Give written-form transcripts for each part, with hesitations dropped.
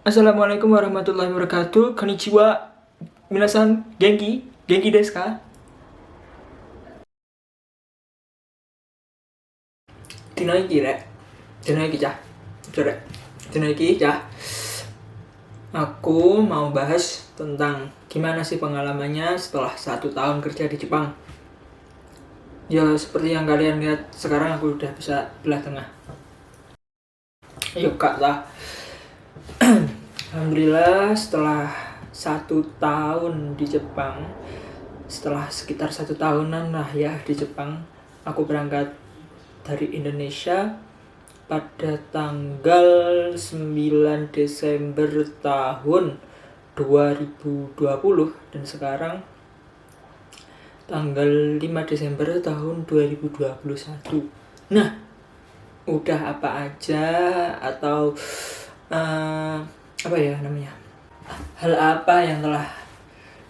Assalamualaikum warahmatullahi wabarakatuh. Konnichiwa. Minasan, genki desu ka? Dino iki rek. Dino iki cah. Rek. Dino iki cah. Aku mau bahas tentang gimana sih pengalamannya setelah 1 tahun kerja di Jepang. Ya seperti yang kalian lihat sekarang aku udah bisa belah tengah. Yuk kak lah. Alhamdulillah setelah 1 tahun di Jepang, setelah sekitar 1 tahunan lah ya di Jepang, aku berangkat dari Indonesia pada tanggal 9 Desember tahun 2020 dan sekarang tanggal 5 Desember tahun 2021. Nah, udah apa aja atau apa ya namanya, hal apa yang telah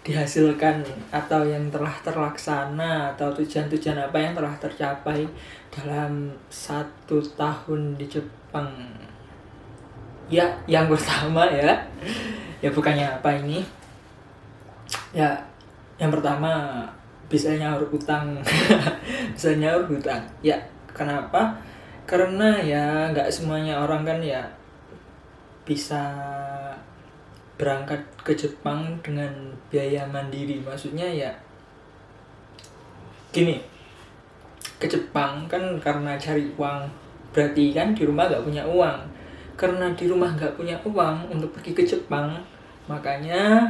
dihasilkan atau yang telah terlaksana atau tujuan-tujuan apa yang telah tercapai dalam 1 tahun di Jepang. Ya, yang pertama ya bukannya apa ini ya, yang pertama bisa nyaur utang. Bisa nyaur hutang ya. Kenapa? Karena ya nggak semuanya orang kan ya bisa berangkat ke Jepang dengan biaya mandiri. Maksudnya ya gini, ke Jepang kan karena cari uang, berarti kan di rumah nggak punya uang. Karena di rumah nggak punya uang untuk pergi ke Jepang, makanya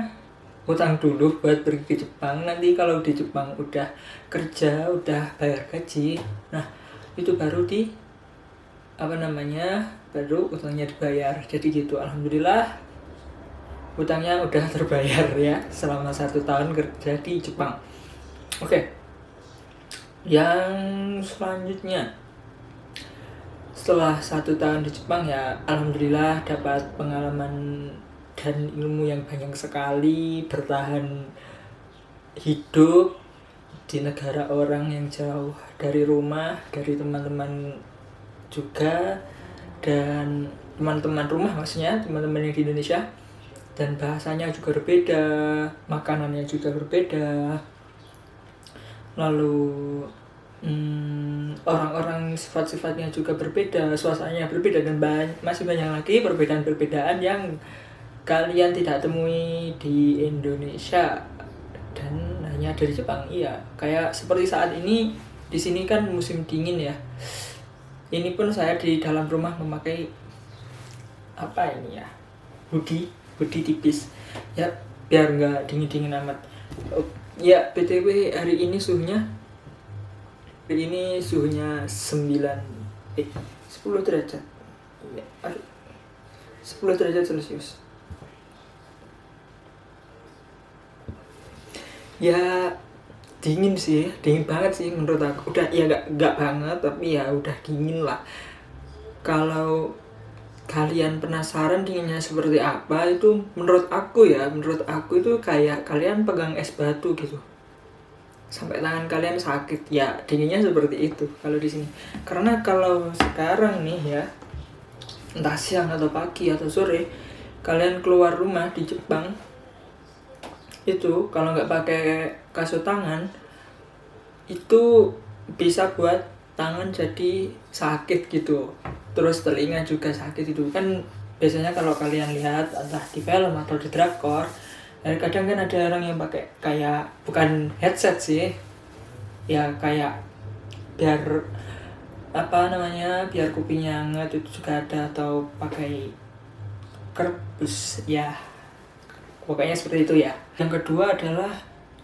utang dulu buat pergi ke Jepang. Nanti kalau di Jepang udah kerja, udah bayar gaji, nah itu baru baru utangnya dibayar. Jadi gitu, alhamdulillah utangnya udah terbayar ya selama 1 tahun kerja di Jepang. Oke. Yang selanjutnya, setelah 1 tahun di Jepang ya alhamdulillah dapat pengalaman dan ilmu yang banyak sekali, bertahan hidup di negara orang yang jauh dari rumah, dari teman-teman juga, dan teman-teman rumah, maksudnya teman-teman yang di Indonesia, dan bahasanya juga berbeda, makanannya juga berbeda, lalu orang-orang sifat-sifatnya juga berbeda, suasananya berbeda, dan masih banyak lagi perbedaan-perbedaan yang kalian tidak temui di Indonesia dan hanya ada di Jepang. Iya, kayak seperti saat ini di sini kan musim dingin ya. Ini pun saya di dalam rumah memakai apa ini ya, hoodie tipis ya biar nggak dingin amat. Ya btw hari ini suhunya 10 derajat ya, 10 derajat celcius ya. Dingin banget sih menurut aku. Udah ya nggak banget, tapi ya udah dingin lah. Kalau kalian penasaran dinginnya seperti apa, itu menurut aku itu kayak kalian pegang es batu gitu sampai tangan kalian sakit ya. Dinginnya seperti itu kalau di sini. Karena kalau sekarang nih ya, entah siang atau pagi atau sore, kalian keluar rumah di Jepang itu kalau nggak pakai kasut tangan itu bisa buat tangan jadi sakit gitu, terus telinga juga sakit. Itu kan biasanya kalau kalian lihat entah di film atau di drakor, kadang kan ada orang yang pakai kayak, bukan headset sih ya, kayak biar biar kupingnya hangat, itu juga ada, atau pakai kerbus ya, pokoknya seperti itu ya. Yang kedua adalah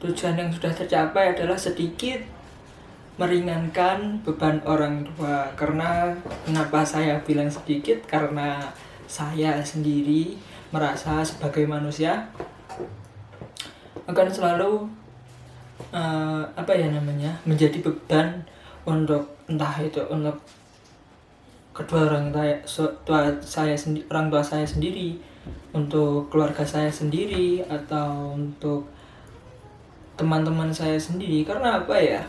tujuan yang sudah tercapai adalah sedikit meringankan beban orang tua. Karena kenapa saya bilang sedikit, karena saya sendiri merasa sebagai manusia akan selalu menjadi beban untuk entah itu untuk kedua orang tua saya sendiri, untuk keluarga saya sendiri, atau untuk teman-teman saya sendiri. Karena apa ya,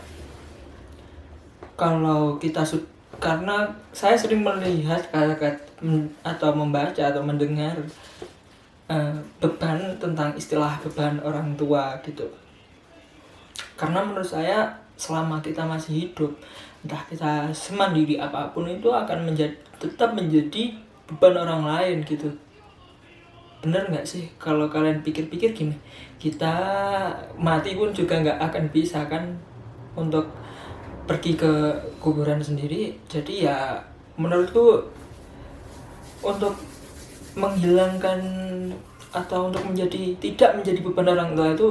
kalau kita karena saya sering melihat atau membaca atau mendengar beban, tentang istilah beban orang tua gitu. Karena menurut saya selama kita masih hidup, entah kita semandiri apapun, itu akan tetap menjadi beban orang lain gitu. Bener nggak sih kalau kalian pikir-pikir gini, kita mati pun juga nggak akan bisa kan untuk pergi ke kuburan sendiri. Jadi ya menurutku untuk menghilangkan atau untuk tidak menjadi beban orang tua itu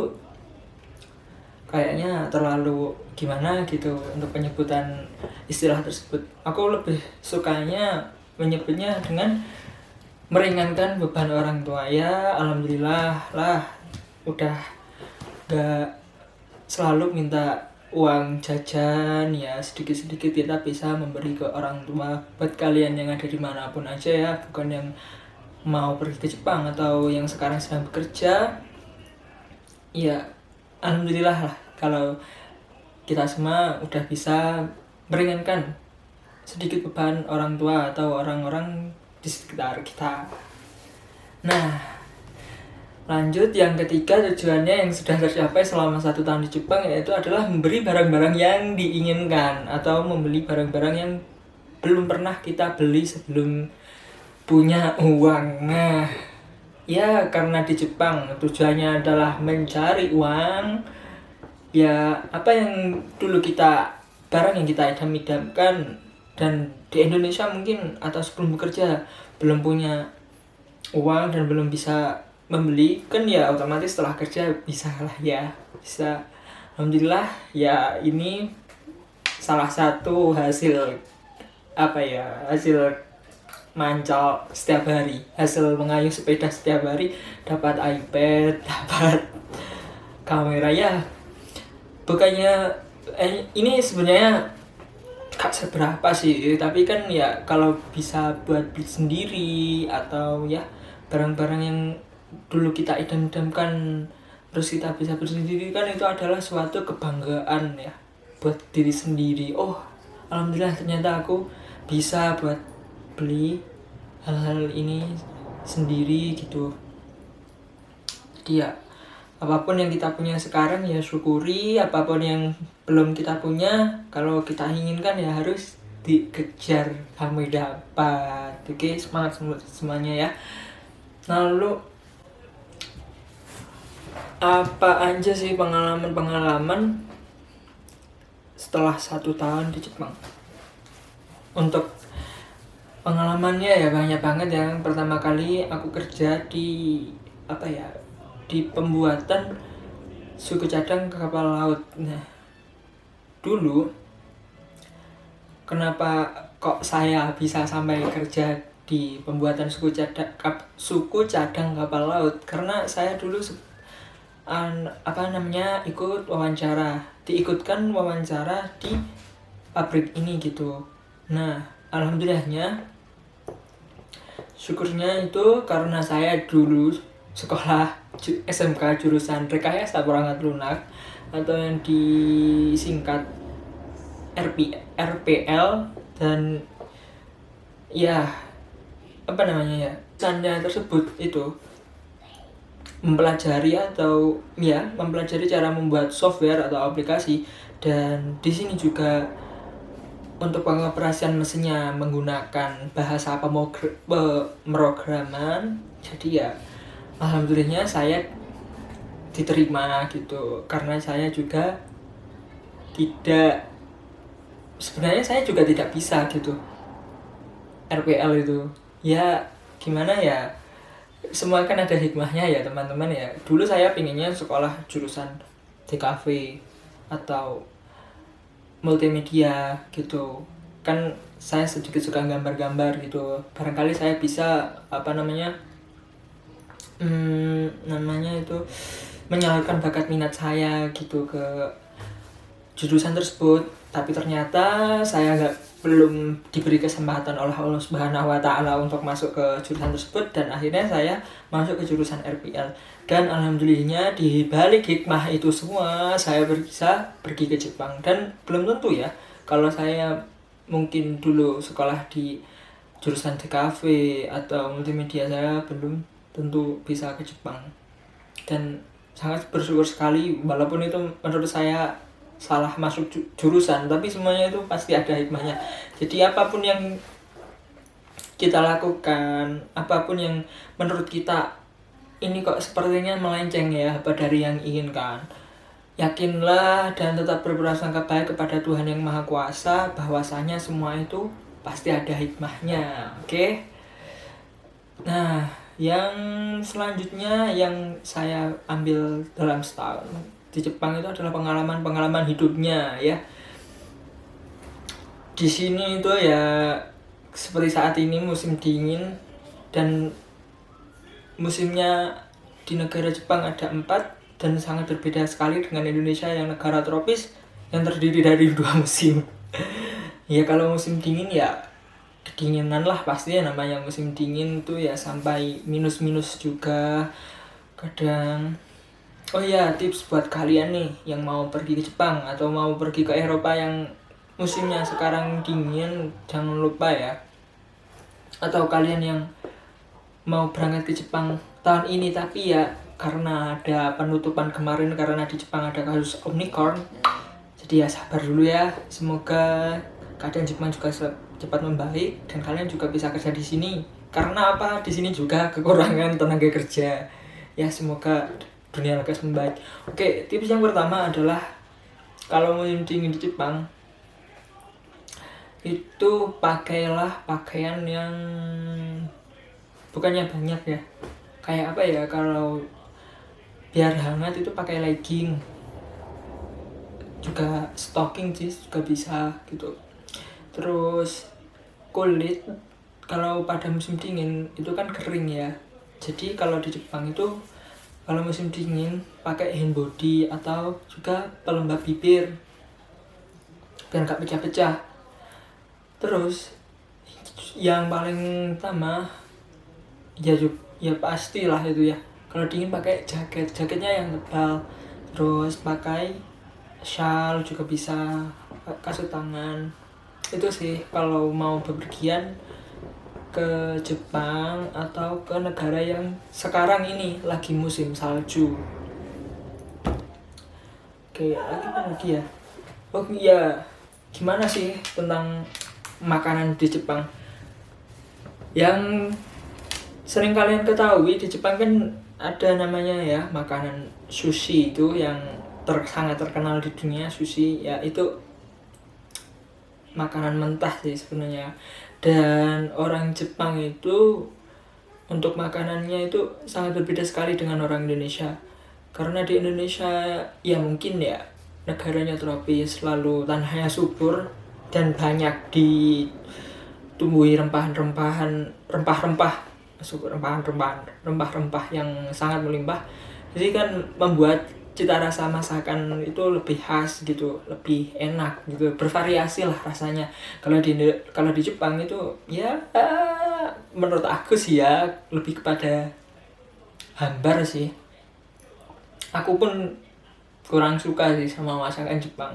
kayaknya terlalu gimana gitu untuk penyebutan istilah tersebut. Aku lebih sukanya menyebutnya dengan meringankan beban orang tua. Ya alhamdulillah lah, udah gak selalu minta uang jajan, ya sedikit-sedikit kita bisa memberi ke orang tua. Buat kalian yang ada dimanapun aja ya, bukan yang mau pergi ke Jepang atau yang sekarang sedang bekerja, ya alhamdulillah lah kalau kita semua udah bisa meringankan sedikit beban orang tua atau orang-orang di sekitar kita. Nah, lanjut yang ketiga, tujuannya yang sudah tercapai selama 1 tahun di Jepang, yaitu adalah memberi barang-barang yang diinginkan atau membeli barang-barang yang belum pernah kita beli sebelum punya uang. Nah, ya karena di Jepang tujuannya adalah mencari uang, ya apa yang dulu barang yang kita idam-idamkan dan di Indonesia mungkin atau sebelum bekerja belum punya uang dan belum bisa membeli, kan ya otomatis setelah kerja bisa lah ya, bisa. Alhamdulillah ya, ini salah satu hasil hasil mancal setiap hari, hasil mengayuh sepeda setiap hari, dapat iPad, dapat kamera. Ya bukannya ini sebenarnya gak seberapa sih, tapi kan ya kalau bisa buat beli sendiri atau ya barang-barang yang dulu kita idam-idamkan terus kita bisa beli sendiri, kan itu adalah suatu kebanggaan ya buat diri sendiri. Oh alhamdulillah ternyata aku bisa buat beli hal-hal ini sendiri gitu. Jadi ya apapun yang kita punya sekarang ya syukuri, apapun yang belum kita punya, kalau kita inginkan ya harus dikejar sampai dapat. Oke, semangat semuanya ya. Lalu apa aja sih pengalaman setelah 1 tahun di Jepang? Untuk pengalamannya ya banyak banget. Yang pertama kali aku kerja di di pembuatan suku cadang kapal laut. Nah, dulu kenapa kok saya bisa sampai kerja di pembuatan suku cadang kapal laut? Karena saya dulu diikutkan wawancara di pabrik ini gitu. Nah, alhamdulillahnya, syukurnya itu karena saya dulu sekolah SMK jurusan rekayasa perangkat lunak atau yang disingkat RPL, dan ya jurusannya tersebut itu mempelajari cara membuat software atau aplikasi, dan di sini juga untuk pengoperasian mesinnya menggunakan bahasa pemrograman. Jadi ya alhamdulillahnya saya diterima gitu, karena saya juga tidak bisa gitu RPL itu. Ya gimana ya, semua kan ada hikmahnya ya teman-teman ya. Dulu saya pinginnya sekolah jurusan DKV atau multimedia gitu kan, saya sedikit suka gambar-gambar gitu. Barangkali saya bisa menyalurkan bakat minat saya gitu ke jurusan tersebut. Tapi ternyata saya belum diberi kesempatan oleh Allah Subhanahu wa Ta'ala untuk masuk ke jurusan tersebut, dan akhirnya saya masuk ke jurusan RPL. Dan alhamdulillahnya di balik hikmah itu semua, saya bisa pergi ke Jepang. Dan belum tentu ya, kalau saya mungkin dulu sekolah di jurusan DKV atau multimedia, saya belum tentu bisa ke Jepang. Dan sangat bersyukur sekali, walaupun itu menurut saya salah masuk jurusan, tapi semuanya itu pasti ada hikmahnya. Jadi apapun yang kita lakukan, apapun yang menurut kita ini kok sepertinya melenceng ya apa dari yang inginkan, yakinlah dan tetap berprasangka baik kepada Tuhan Yang Maha Kuasa, bahwasanya semua itu pasti ada hikmahnya. Oke? Nah, yang selanjutnya yang saya ambil dalam setahun di Jepang itu adalah pengalaman hidupnya ya. Di sini itu ya seperti saat ini musim dingin, dan musimnya di negara Jepang ada 4 dan sangat berbeda sekali dengan Indonesia yang negara tropis yang terdiri dari 2 musim. Ya kalau musim dingin ya kedinginan lah pasti ya, namanya musim dingin tuh ya sampai minus juga kadang. Oh ya, tips buat kalian nih yang mau pergi ke Jepang atau mau pergi ke Eropa yang musimnya sekarang dingin, jangan lupa ya. Atau kalian yang mau berangkat ke Jepang tahun ini tapi ya karena ada penutupan kemarin karena di Jepang ada kasus Omicron, jadi ya sabar dulu ya. Semoga keadaan Jepang juga cepat membaik dan kalian juga bisa kerja di sini, karena apa, di sini juga kekurangan tenaga kerja ya. Semoga dunia lekas membaik. Oke, tips yang pertama adalah kalau musim dingin di Jepang itu pakailah pakaian yang bukannya banyak ya, kayak apa ya, kalau biar hangat itu pakai legging, juga stocking sih juga bisa gitu. Terus kulit kalau pada musim dingin itu kan kering ya, jadi kalau di Jepang itu kalau musim dingin pakai hand body atau juga pelembab bibir biar nggak pecah-pecah. Terus yang paling utama ya pastilah itu ya, kalau dingin pakai jaketnya yang tebal, terus pakai shawl juga bisa, kasut tangan. Itu sih kalau mau bepergian ke Jepang atau ke negara yang sekarang ini lagi musim salju. Oke, lagi ya. Oh iya, gimana sih tentang makanan di Jepang? Yang sering kalian ketahui di Jepang kan ada namanya ya makanan sushi, itu yang sangat terkenal di dunia. Sushi ya itu makanan mentah sih sebenarnya, dan orang Jepang itu untuk makanannya itu sangat berbeda sekali dengan orang Indonesia. Karena di Indonesia ya mungkin ya negaranya tropis, lalu tanahnya subur dan banyak ditumbuhi rempah-rempah yang sangat melimpah. Jadi kan membuat cita rasa masakan itu lebih khas gitu, lebih enak gitu, bervariasi lah rasanya. Kalau di Jepang itu ya menurut aku sih ya lebih kepada hambar sih. Aku pun kurang suka sih sama masakan Jepang.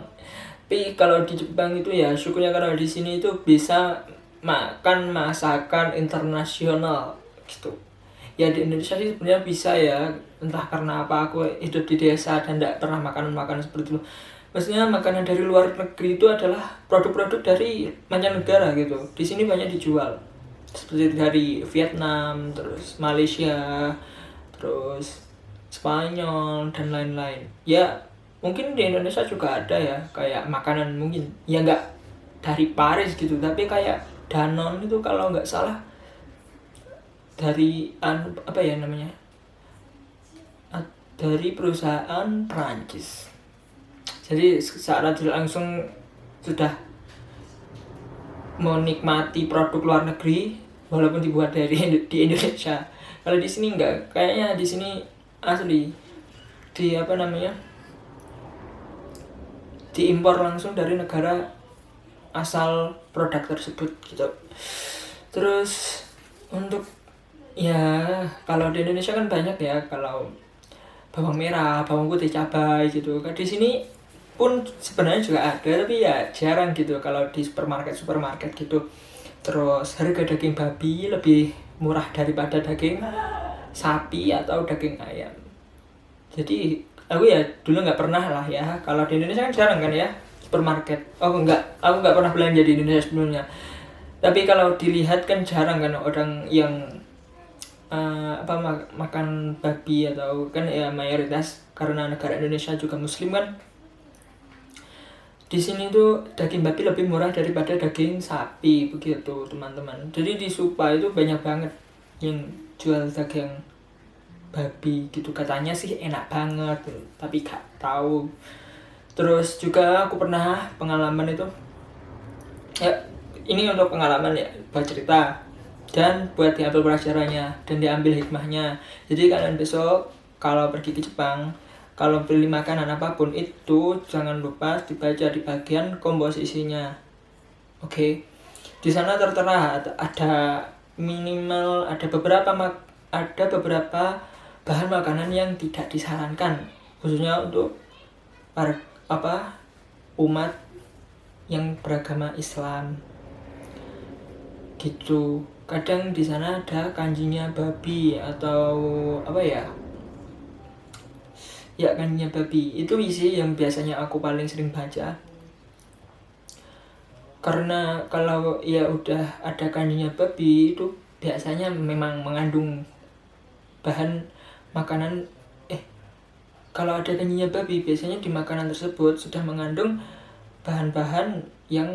Tapi kalau di Jepang itu ya syukurnya kalau di sini itu bisa makan masakan internasional gitu. Ya di Indonesia sih sebenarnya bisa ya, entah karena apa aku hidup di desa dan tidak pernah makan seperti itu. Maksudnya makanan dari luar negeri itu adalah produk-produk dari mancanegara gitu. Di sini banyak dijual. Seperti dari Vietnam, terus Malaysia, terus Spanyol dan lain-lain. Ya mungkin di Indonesia juga ada ya, kayak makanan mungkin ya nggak dari Paris gitu, tapi kayak Danone itu kalau nggak salah dari apa ya namanya, dari perusahaan Prancis. Jadi secara langsung sudah menikmati produk luar negeri walaupun dibuat di Indonesia. Kalau di sini enggak, kayaknya di sini asli diimpor langsung dari negara asal produk tersebut gitu. Terus untuk ya kalau di Indonesia kan banyak ya, kalau bawang merah, bawang putih, cabai gitu. Kan di sini pun sebenarnya juga ada, tapi ya jarang gitu kalau di supermarket gitu. Terus harga daging babi lebih murah daripada daging sapi atau daging ayam. Jadi aku ya dulu nggak pernah lah ya, kalau di Indonesia kan jarang kan ya supermarket. Aku nggak pernah belanja di Indonesia sebelumnya, tapi kalau dilihat kan jarang kan orang yang makan babi, atau kan ya mayoritas karena negara Indonesia juga muslim kan. Di sini tuh daging babi lebih murah daripada daging sapi begitu teman-teman. Jadi di Supa itu banyak banget yang jual daging babi gitu, katanya sih enak banget tapi gak tahu. Terus juga aku pernah pengalaman itu ya, ini untuk pengalaman ya, buat cerita dan buat diambil pelajarannya dan diambil hikmahnya. Jadi kalian besok kalau pergi ke Jepang, kalau beli makanan apapun itu jangan lupa dibaca di bagian komposisinya. Oke. Di sana tertera ada minimal ada beberapa bahan makanan yang tidak disarankan, khususnya untuk umat yang beragama Islam gitu. Kadang di sana ada kanjinya babi atau kanjinya babi. Itu isi yang biasanya aku paling sering baca, karena kalau ya udah ada kanjinya babi itu biasanya memang mengandung bahan makanan kalau ada kanjinya babi biasanya di makanan tersebut sudah mengandung bahan-bahan yang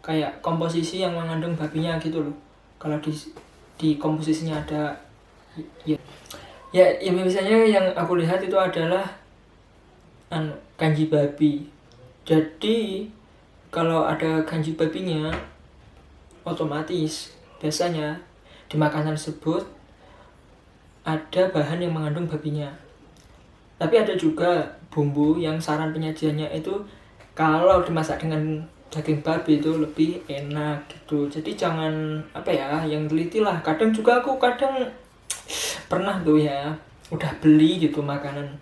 kayak komposisi yang mengandung babinya gitu loh. Kalau di komposisinya ada ya biasanya yang aku lihat itu adalah kanji babi. Jadi kalau ada kanji babinya, otomatis biasanya di makanan tersebut ada bahan yang mengandung babinya. Tapi ada juga bumbu yang saran penyajiannya itu kalau dimasak dengan daging babi itu lebih enak gitu. Jadi jangan yang teliti lah. Kadang juga aku pernah tuh ya, udah beli gitu makanan,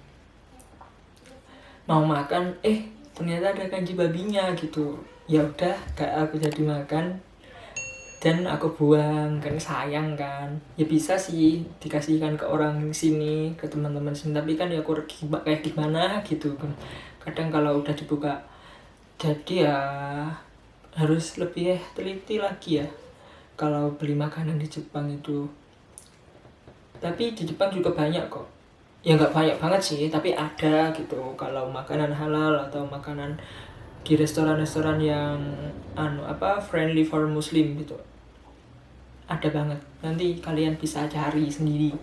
mau makan ternyata ada kanji babinya gitu. Ya udah gak aku jadi makan dan aku buang, kan sayang kan. Ya bisa sih dikasihkan ke orang sini, ke teman-teman sini, tapi kan ya aku kayak gimana gitu kan. Kadang kalau udah dibuka, jadi ya harus lebih teliti lagi ya kalau beli makanan di Jepang itu. Tapi di Jepang juga banyak kok, ya nggak banyak banget sih, tapi ada gitu. Kalau makanan halal atau makanan di restoran-restoran yang friendly for muslim gitu, ada banget. Nanti kalian bisa cari sendiri.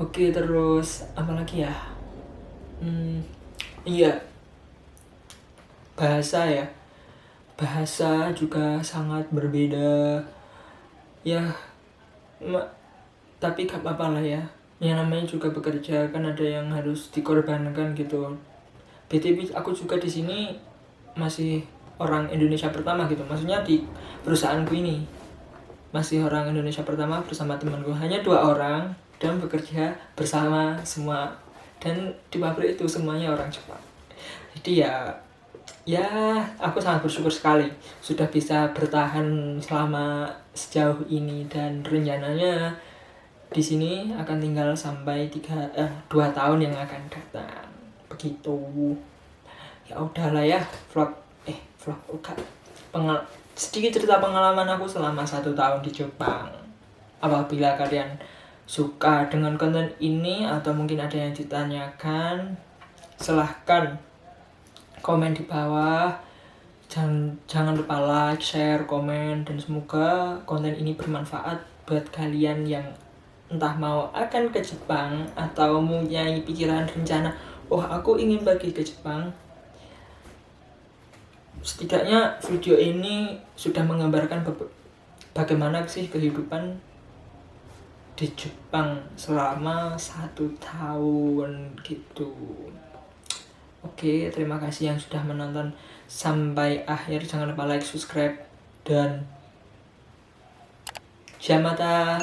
Oke, terus apa lagi ya? Iya, bahasa juga sangat berbeda ya, tapi gak apa-apa lah ya. Yang namanya juga bekerja kan ada yang harus dikorbankan gitu. BTW aku juga di sini masih orang Indonesia pertama gitu, maksudnya di perusahaanku ini masih orang Indonesia pertama bersama temanku, hanya 2 orang dan bekerja bersama semua, dan di pabrik itu semuanya orang Jepang. Jadi ya aku sangat bersyukur sekali sudah bisa bertahan selama sejauh ini, dan rencananya di sini akan tinggal sampai 2 tahun yang akan datang begitu. Ya udahlah ya, sedikit cerita pengalaman aku selama 1 tahun di Jepang. Apabila kalian suka dengan konten ini atau mungkin ada yang ditanyakan, silahkan komen di bawah. Jangan lupa like, share, komen, dan semoga konten ini bermanfaat buat kalian yang entah mau akan ke Jepang atau mempunyai pikiran rencana, aku ingin pergi ke Jepang. Setidaknya video ini sudah menggambarkan bagaimana sih kehidupan di Jepang selama 1 tahun gitu. Oke, terima kasih yang sudah menonton sampai akhir. Jangan lupa like, subscribe, dan jamata.